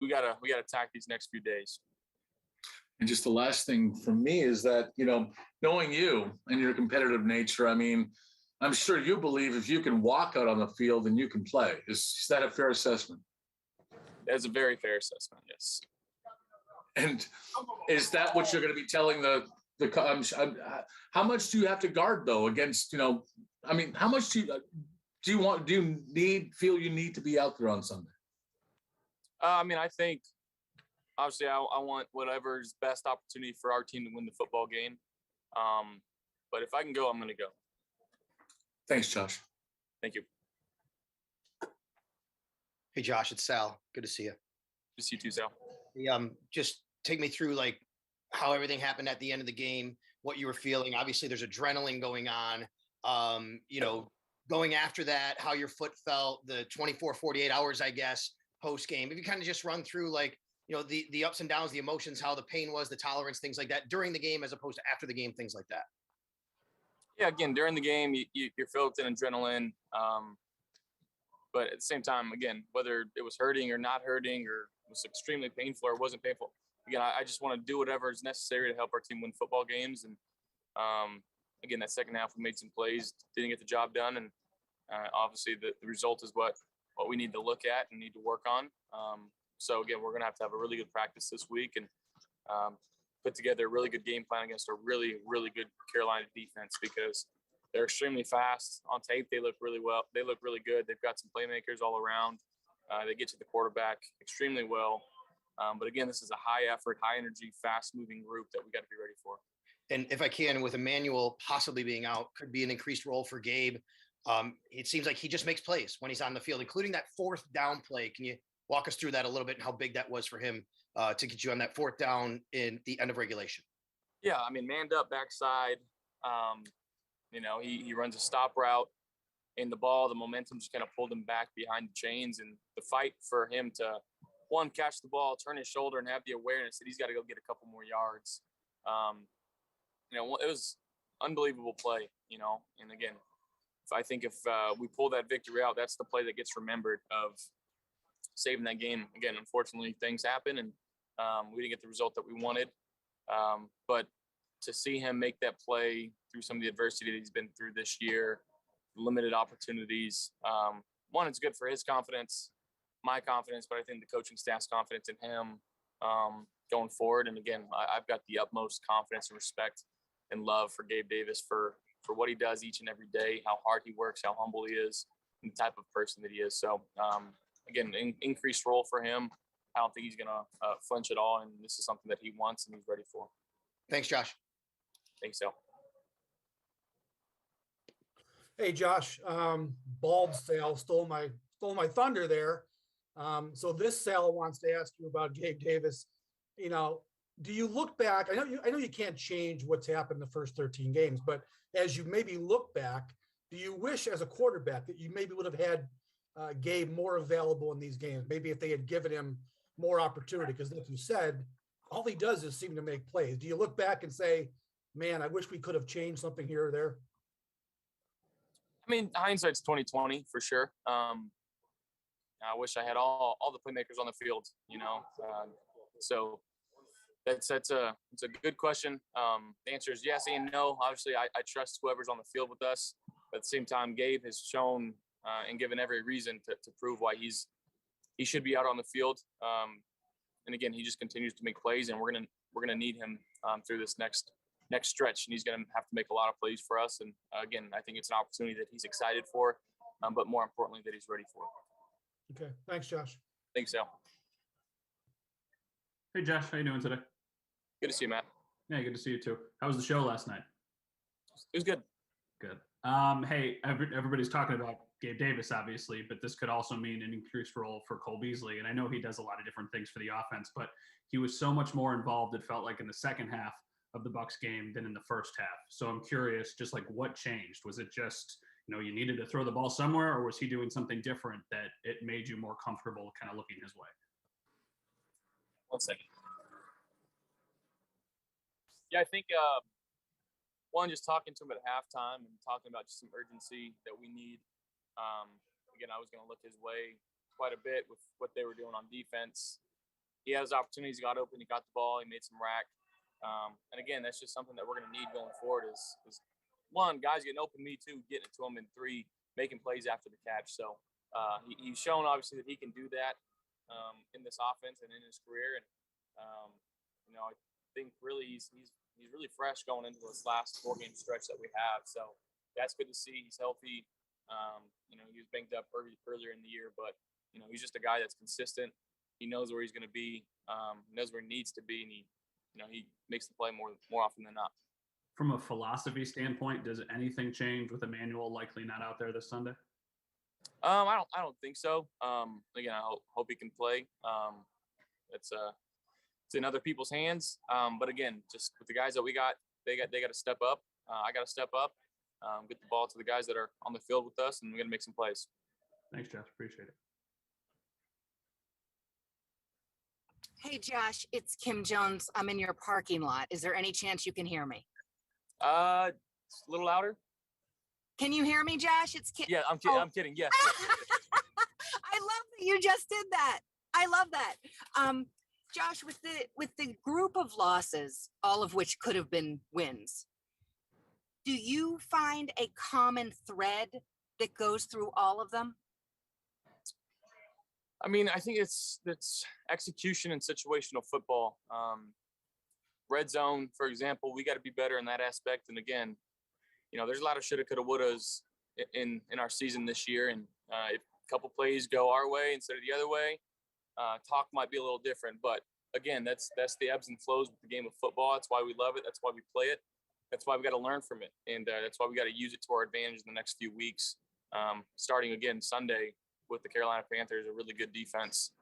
we gotta attack these next few days. And just the last thing from me is that, knowing you and your competitive nature, I mean, I'm sure you believe if you can walk out on the field, then you can play. Is that a fair assessment? That's a very fair assessment, yes. And is that what you're going to be telling how much do you have to guard though against, how much do you feel you need to be out there on Sunday? I think obviously I want whatever's best opportunity for our team to win the football game. But if I can go, I'm going to go. Thanks, Josh. Thank you. Hey, Josh, it's Sal. Good to see you. Good to see you too, Sal. Just take me through how everything happened at the end of the game, what you were feeling. Obviously, there's adrenaline going on. Going after that, how your foot felt, the 24, 48 hours, I guess, post game. If you kind of just run through the ups and downs, the emotions, how the pain was, the tolerance, things like that during the game as opposed to after the game, things like that. Yeah, again, during the game, you're filled with adrenaline. But at the same time, again, whether it was hurting or not hurting or it was extremely painful or wasn't painful, again, I just want to do whatever is necessary to help our team win football games. And, again, that second half, we made some plays, didn't get the job done. And obviously the result is what we need to look at and need to work on. So, again, we're going to have a really good practice this week and put together a really good game plan against a really, really good Carolina defense because they're extremely fast. On tape, they look really well. They look really good. They've got some playmakers all around. They get to the quarterback extremely well. But, again, this is a high-effort, high-energy, fast-moving group that we got to be ready for. And if I can, with Emmanuel possibly being out, could be an increased role for Gabe. It seems like he just makes plays when he's on the field, including that fourth down play. Can you walk us through that a little bit and how big that was for him to get you on that fourth down in the end of regulation? Yeah, manned up backside. He runs a stop route in the ball. The momentum just kind of pulled him back behind the chains. And the fight for him to, one, catch the ball, turn his shoulder, and have the awareness that he's got to go get a couple more yards. It was unbelievable play, And, again, if we pull that victory out, that's the play that gets remembered of saving that game. Again, unfortunately, things happen, and we didn't get the result that we wanted. But to see him make that play through some of the adversity that he's been through this year, limited opportunities, one, it's good for his confidence, my confidence, but I think the coaching staff's confidence in him going forward. And, again, I've got the utmost confidence and respect and love for Gabe Davis for what he does each and every day, how hard he works, how humble he is, and the type of person that he is. So, again, increased role for him. I don't think he's going to flinch at all, and this is something that he wants and he's ready for. Thanks, Josh. Thanks, Sal. Hey, Josh. Bald Sal stole my thunder there. So this Sal wants to ask you about Gabe Davis. Do you look back? I know you can't change what's happened the first 13 games, but as you maybe look back, do you wish as a quarterback that you maybe would have had Gabe more available in these games? Maybe if they had given him more opportunity, because like you said, all he does is seem to make plays. Do you look back and say, man, I wish we could have changed something here or there? Hindsight's 20/20 for sure. I wish I had all the playmakers on the field, so it's a good question. The answer is yes and no. Obviously, I trust whoever's on the field with us. But at the same time, Gabe has shown and given every reason to prove why he should be out on the field. And again, he just continues to make plays, and we're gonna need him through this next stretch, and he's gonna have to make a lot of plays for us. And again, I think it's an opportunity that he's excited for, but more importantly, that he's ready for. Okay, thanks, Josh. Thanks, Al. Hey, Josh, how you doing today? Good to see you, Matt. Yeah, good to see you too. How was the show last night? It was good. Good. Hey, everybody's talking about Gabe Davis, obviously, but this could also mean an increased role for Cole Beasley. And I know he does a lot of different things for the offense, but he was so much more involved, it felt like, in the second half of the Bucs game than in the first half. So I'm curious, just like what changed? Was it just, you needed to throw the ball somewhere, or was he doing something different that it made you more comfortable kind of looking his way? 1 second. Yeah, I think one, just talking to him at halftime and talking about just some urgency that we need. Again, I was going to look his way quite a bit with what they were doing on defense. he had his opportunities, he got open, he got the ball, he made some rack. And again, that's just something that we're going to need going forward is one, guys getting open, me too, getting it to him, and three, making plays after the catch. So he's shown obviously that he can do that in this offense and in his career. And I think really he's really fresh going into this last 4-game stretch that we have. So that's good to see. He's healthy. He was banged up earlier in the year, but he's just a guy that's consistent. He knows where he's going to be. Knows where he needs to be, and he makes the play more often than not. From a philosophy standpoint, does anything change with Emmanuel likely not out there this Sunday? I don't think so. Again, I hope he can play. It's in other people's hands. But again, just with the guys that we got, they got to step up. I got to step up, get the ball to the guys that are on the field with us, and we're gonna make some plays. Thanks, Josh. Appreciate it. Hey, Josh, it's Kim Jones. I'm in your parking lot. Is there any chance you can hear me? It's a little louder. Can you hear me, Josh? It's Kim. Yeah, I'm kidding. I'm kidding. Yes. I love that you just did that. I love that. Josh, with the group of losses, all of which could have been wins, do you find a common thread that goes through all of them? I mean, I think it's execution and situational football. Red zone, for example, we got to be better in that aspect. And again, there's a lot of shoulda, coulda, wouldas in our season this year. And if a couple plays go our way instead of the other way, talk might be a little different. But again, that's the ebbs and flows with the game of football. That's why we love it. That's why we play it. That's why we got to learn from it. And that's why we got to use it to our advantage in the next few weeks. Starting again Sunday with the Carolina Panthers, a really good defense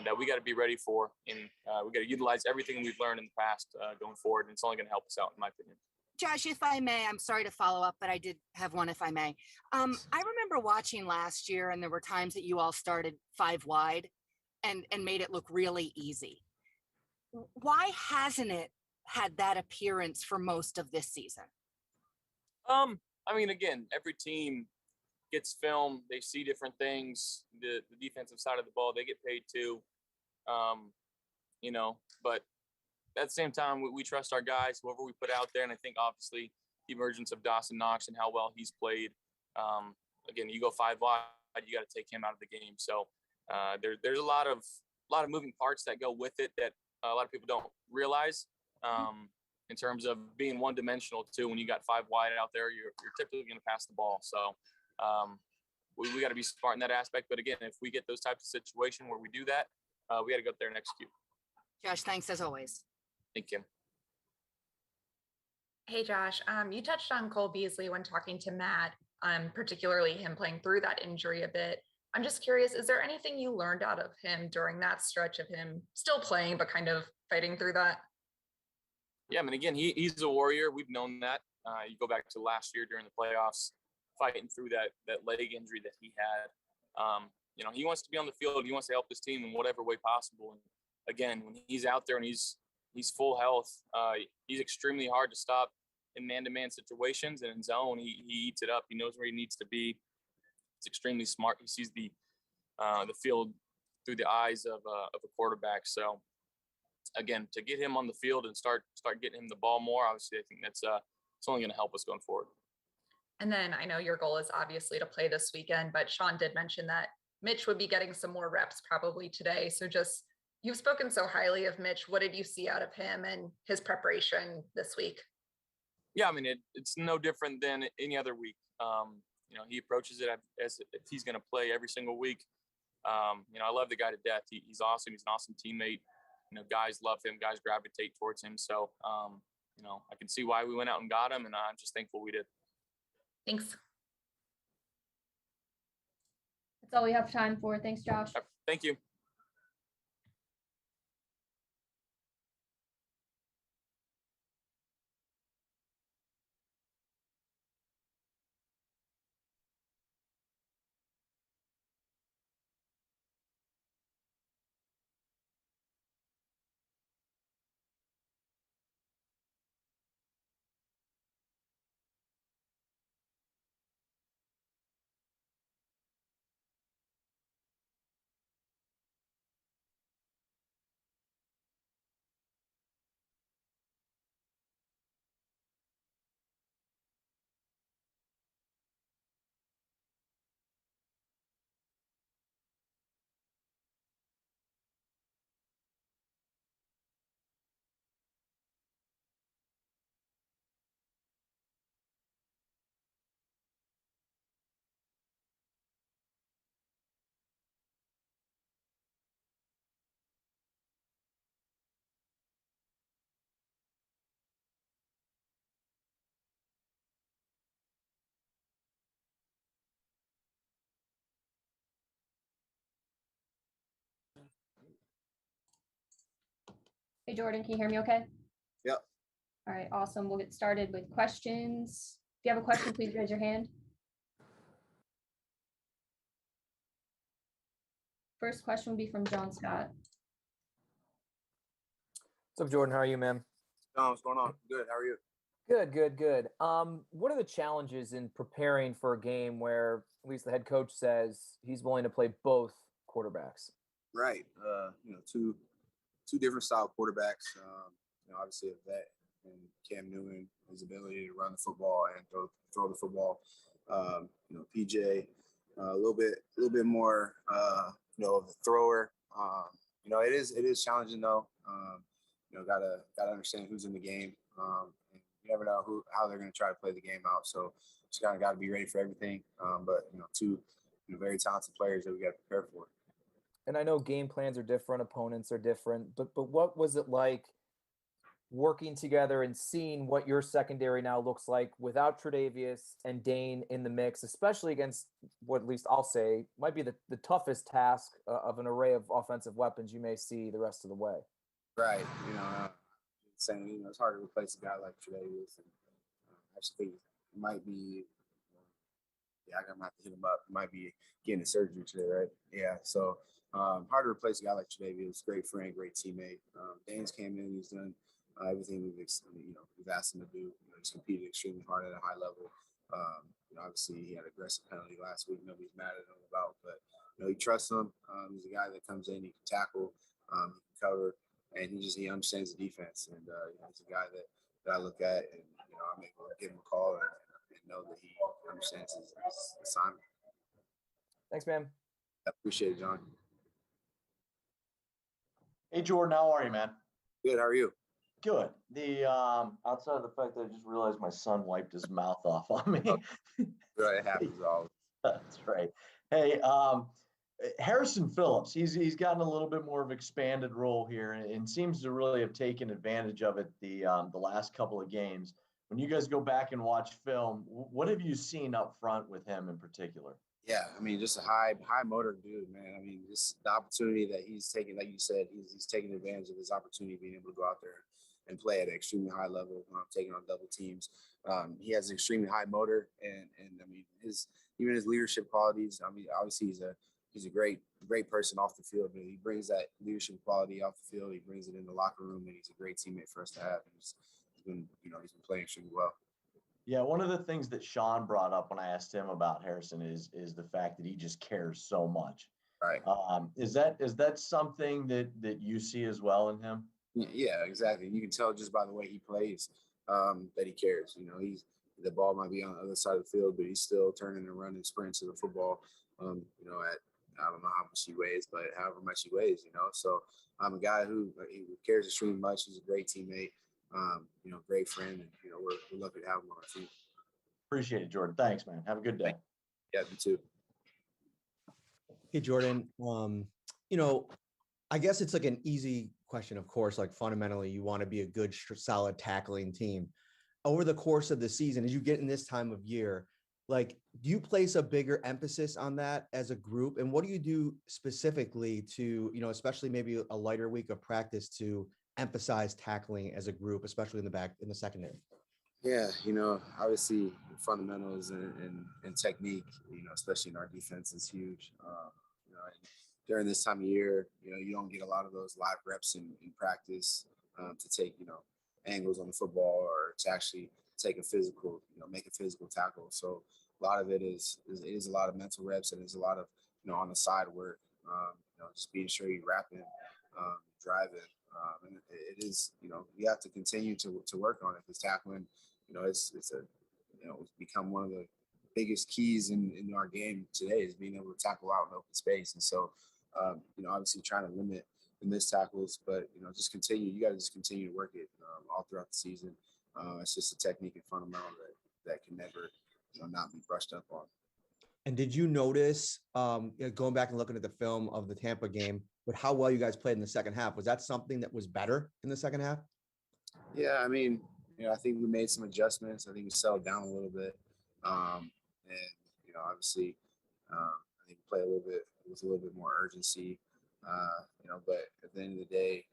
that we got to be ready for. And we got to utilize everything we've learned in the past going forward. And it's only going to help us out, in my opinion. Josh, if I may, I'm sorry to follow up, but I did have one, if I may. I remember watching last year, and there were times that you all started 5 wide and made it look really easy. Why hasn't it had that appearance for most of this season? I mean, again, every team gets film. They see different things. The defensive side of the ball, they get paid too. But at the same time, we trust our guys, whoever we put out there. And I think obviously the emergence of Dawson Knox and how well he's played. Again, you go 5 wide, you got to take him out of the game. So there's a lot of moving parts that go with it that a lot of people don't realize. In terms of being one-dimensional too, when you got 5 wide out there, you're typically going to pass the ball. So we got to be smart in that aspect. But again, if we get those types of situations where we do that, we got to go up there and execute. Josh, thanks as always. Thank you. Hey, Josh, you touched on Cole Beasley when talking to Matt, particularly him playing through that injury a bit. I'm just curious, is there anything you learned out of him during that stretch of him still playing, but kind of fighting through that? Yeah, I mean, again, he's a warrior. We've known that. You go back to last year during the playoffs, fighting through that leg injury that he had. He wants to be on the field. He wants to help his team in whatever way possible. And again, when he's out there and he's full health, he's extremely hard to stop in man-to-man situations, and in zone, he eats it up. He knows where he needs to be. He's extremely smart. He sees the field through the eyes of a quarterback. So again, to get him on the field and start getting him the ball more, obviously, I think that's it's only going to help us going forward. And then I know your goal is obviously to play this weekend, but Sean did mention that Mitch would be getting some more reps probably today. So just, you've spoken so highly of Mitch. What did you see out of him and his preparation this week? Yeah, I mean, it's no different than any other week. He approaches it as if he's going to play every single week. I love the guy to death. He's awesome. He's an awesome teammate. Guys love him. Guys gravitate towards him. So, I can see why we went out and got him, and I'm just thankful we did. Thanks. That's all we have time for. Thanks, Josh. Thank you. Hey, Jordan, can you hear me okay? Yep. All right, awesome. We'll get started with questions. If you have a question, please raise your hand. First question will be from John Scott. What's up, Jordan? How are you, man? John, what's going on? Good. How are you? Good, good, good. What are the challenges in preparing for a game where at least the head coach says he's willing to play both quarterbacks? Right. Two different style quarterbacks. Obviously a vet and Cam Newton, his ability to run the football and throw the football. PJ, a little bit more, of a thrower. It is challenging though. Gotta understand who's in the game. And you never know how they're going to try to play the game out. So just kind of got to be ready for everything. But two very talented players that we got to prepare for. And I know game plans are different, opponents are different, but what was it like working together and seeing what your secondary now looks like without Tre'Davious and Dane in the mix, especially against what at least I'll say might be the toughest task of an array of offensive weapons you may see the rest of the way. Right. Saying, it's hard to replace a guy like Tre'Davious. And I just think it might be, I'm going to have to hit him up. It might be getting a surgery today, right? Yeah. So hard to replace a guy like Tre'Davious. Great friend, great teammate. Dane's came in. He's done everything we've asked him to do. He's competed extremely hard at a high level. Obviously he had an aggressive penalty last week. Nobody's mad at him about, but he trusts him. He's a guy that comes in, he can tackle, he can cover, and he understands the defense. And he's a guy that I look at, and I'm able to give him a call and know that he understands his assignment. Thanks, man. I appreciate it, John. Hey, Jordan, how are you, man? Good. How are you? Good. The outside of the fact that I just realized my son wiped his mouth off on me. Good. It happens always. That's right. Hey, Harrison Phillips, he's gotten a little bit more of an expanded role here and seems to really have taken advantage of it the last couple of games. When you guys go back and watch film, what have you seen up front with him in particular? Yeah, just a high motor dude, man. Just the opportunity that he's taking, like you said, he's taking advantage of his opportunity, being able to go out there and play at an extremely high level, taking on double teams. He has an extremely high motor, and his leadership qualities. Obviously he's a great person off the field, but he brings that leadership quality off the field. He brings it in the locker room, and he's a great teammate for us to have. And he's been playing extremely well. Yeah, one of the things that Sean brought up when I asked him about Harrison is the fact that he just cares so much. Right. Is that something that you see as well in him? Yeah, exactly. You can tell just by the way he plays that he cares. The ball might be on the other side of the field, but he's still turning and running sprints to the football. At I don't know how much he weighs, but however much he weighs, So I'm a guy who cares extremely much. He's a great teammate. Great friend, and we're lucky to have him on our team. Appreciate it, Jordan. Thanks, man. Have a good day. Yeah, you too. Hey, Jordan. I guess it's like an easy question, of course. Like fundamentally, you want to be a good, solid tackling team. Over the course of the season, as you get in this time of year, do you place a bigger emphasis on that as a group? And what do you do specifically to, especially maybe a lighter week of practice to emphasize tackling as a group, especially in the secondary? Yeah, obviously fundamentals and technique, especially in our defense is huge. During this time of year, you don't get a lot of those live reps in practice to take, angles on the football or to actually take a physical, make a physical tackle. So a lot of it is a lot of mental reps, and there's a lot of, on the side work, just being sure you're wrapping, driving. And it is, you have to continue to work on it, because tackling, it's become one of the biggest keys in our game today, is being able to tackle out in open space. And so, obviously trying to limit the missed tackles, but, you got to just continue to work it all throughout the season. It's just a technique and fundamental that can never, not be brushed up on. And did you notice, going back and looking at the film of the Tampa game, with how well you guys played in the second half, was that something that was better in the second half? Yeah, I think we made some adjustments. I think we settled down a little bit. Obviously, I think we played a little bit with a little bit more urgency. But at the end of the day,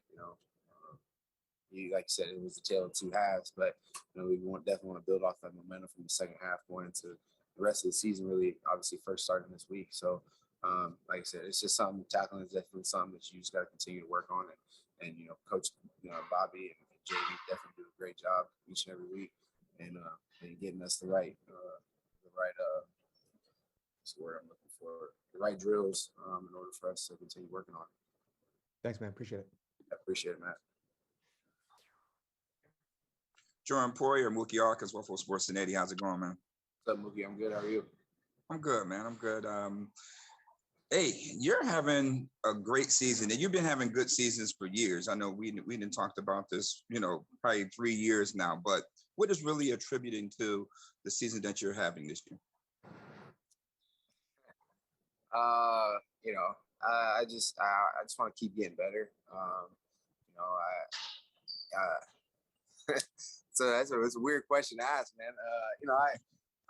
like you said, it was the tale of two halves, but we definitely want to build off that momentum from the second half going into the rest of the season. Really, obviously, first starting this week. So, like I said, it's just something tackling is definitely something that you just got to continue to work on, and Coach Bobby and JV definitely do a great job each and every week, and getting us the right what's the word I'm looking for, the right drills in order for us to continue working on it. Thanks, man. Appreciate it. I appreciate it, Matt. Jordan Poyer, Mookie Arkas, Waffle Sports 1080. How's it going, man? What's up, Mookie? I'm good. How are you? I'm good, man. I'm good. Hey, you're having a great season, and you've been having good seasons for years. I know we didn't talked about this, probably 3 years now. But what is really attributing to the season that you're having this year? I just want to keep getting better. So it's a weird question to ask, man.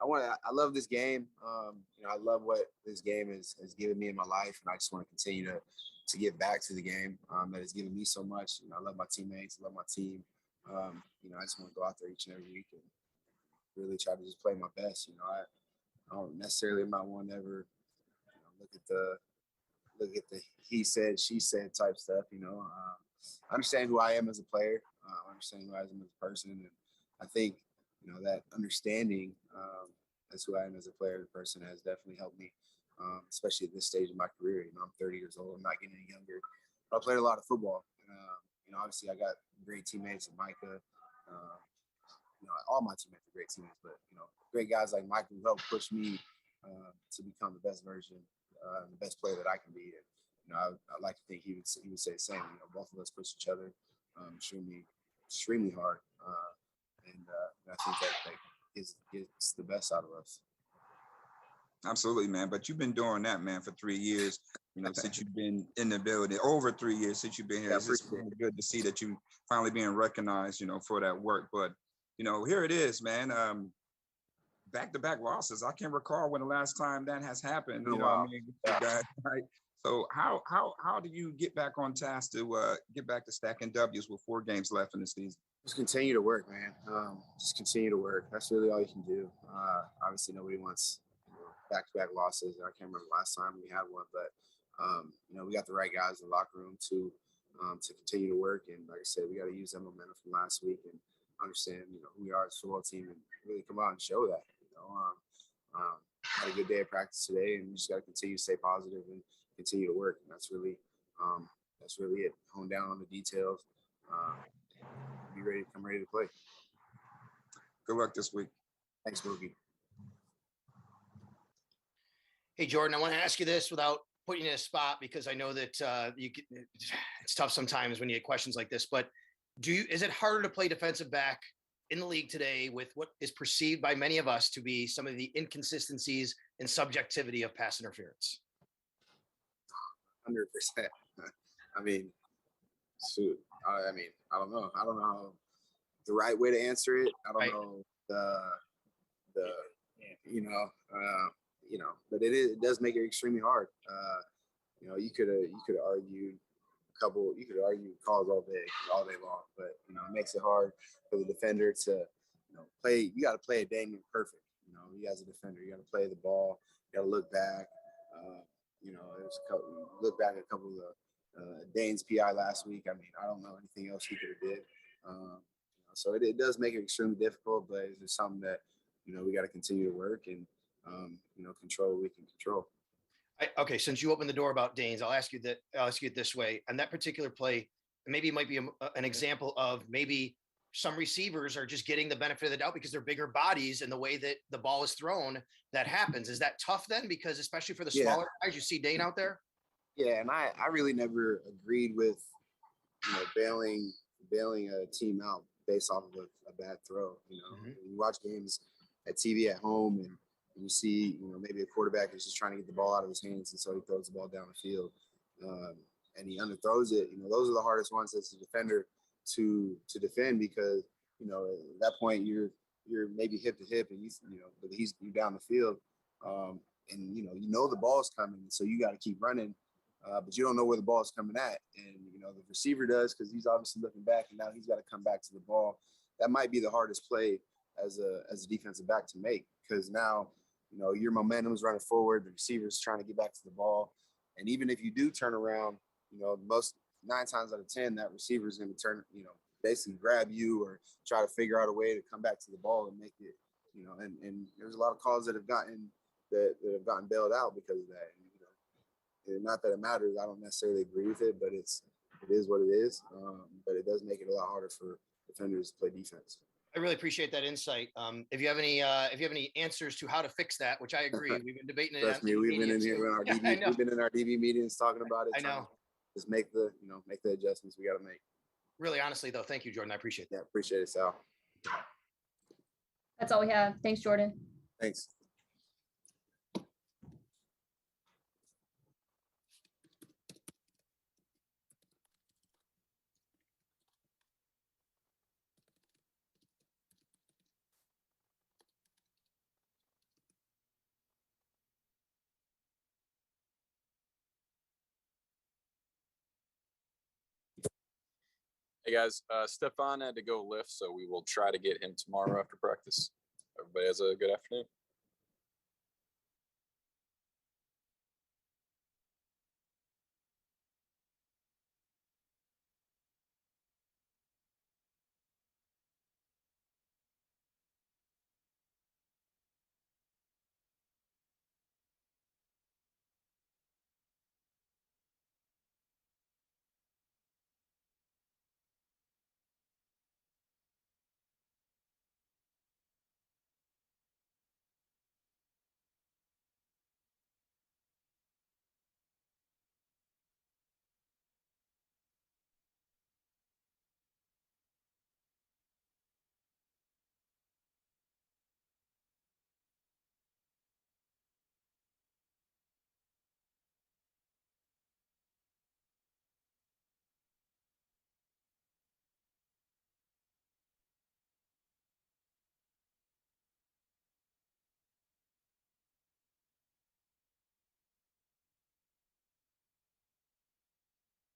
I love this game. I love what this game has given me in my life, and I just want to continue to give back to the game that has given me so much. I love my teammates, I love my team. I just want to go out there each and every week and really try to just play my best. I don't necessarily am not one to ever look at the he said, she said type stuff. I understand who I am as a player. I understand who I am as a person, and I think that understanding as who I am as a player and person has definitely helped me, especially at this stage of my career. I'm 30 years old. I'm not getting any younger. But I played a lot of football. Obviously I got great teammates and Micah. All my teammates are great teammates, but great guys like Micah who helped push me to become the best version, the best player that I can be. And I like to think he would say the same. Both of us push each other extremely hard, and I think that gets the best out of us. Absolutely, man. But you've been doing that, man, for 3 years. Since you've been in the building, over 3 years since you've been here. It's just really good to see that you finally being recognized, for that work. But here it is, man. Back-to-back losses. I can't recall when the last time that has happened. What I mean? Guys, right? So how do you get back on task to get back to stacking W's with 4 games left in the season? Just continue to work, man. Just continue to work. That's really all you can do. Obviously, nobody wants back-to-back losses. I can't remember the last time we had one, but we got the right guys in the locker room to continue to work. And like I said, we got to use that momentum from last week and understand, who we are as a football team and really come out and show that. Had a good day of practice today, and we just got to continue to stay positive and continue to work. And that's really it. Hone down on the details. Be ready to come ready to play. Good luck this week. Thanks, Mookie. Hey, Jordan, I want to ask you this without putting you in a spot, because I know that it's tough sometimes when you get questions like this, but is it harder to play defensive back in the league today with what is perceived by many of us to be some of the inconsistencies and subjectivity of pass interference? 100%. I mean, shoot. I don't know. I don't know the right way to answer it. I don't know but it does make it extremely hard. You could argue calls all day long, but it makes it hard for the defender to play. You got to play it dang near perfect. You as a defender, you got to play the ball. You got to look back. Look back at a couple of Dane's PI last week. I don't know anything else he could have did. So it does make it extremely difficult, but it's just something that we got to continue to work and control what we can control. Okay, since you opened the door about Danes, I'll ask you it this way. On that particular play, maybe it might be an example of maybe some receivers are just getting the benefit of the doubt because they're bigger bodies, and the way that the ball is thrown, that happens. Is that tough then? Because especially for the smaller guys, you see Dane out there. Yeah, and I really never agreed with bailing a team out based off of a bad throw. When you watch games at TV at home and you see, maybe a quarterback is just trying to get the ball out of his hands, and so he throws the ball down the field, and he underthrows it. Those are the hardest ones as a defender to defend, because at that point you're maybe hip to hip, and but you're down the field, and the ball is coming, so you got to keep running, but you don't know where the ball is coming at, and the receiver does because he's obviously looking back and now he's got to come back to the ball. That might be the hardest play as a defensive back to make because now, your momentum is running forward. The receiver's trying to get back to the ball. And even if you do turn around, most 9 times out of 10, that receiver is going to turn, basically grab you or try to figure out a way to come back to the ball and make it, and there's a lot of calls that have gotten bailed out because of that. And not that it matters. I don't necessarily agree with it, but it is what it is. But it does make it a lot harder for defenders to play defense. I really appreciate that insight. If you have any answers to how to fix that, which I agree, we've been debating it. Trust me, we've been in here in our DB. We've been in our DB meetings talking about it. I know. Just make the adjustments we got to make. Really, honestly, though, thank you, Jordan. I appreciate that. Yeah, appreciate it, Sal. That's all we have. Thanks, Jordan. Thanks. Hey guys, Stefon had to go lift, so we will try to get him tomorrow after practice. Everybody has a good afternoon.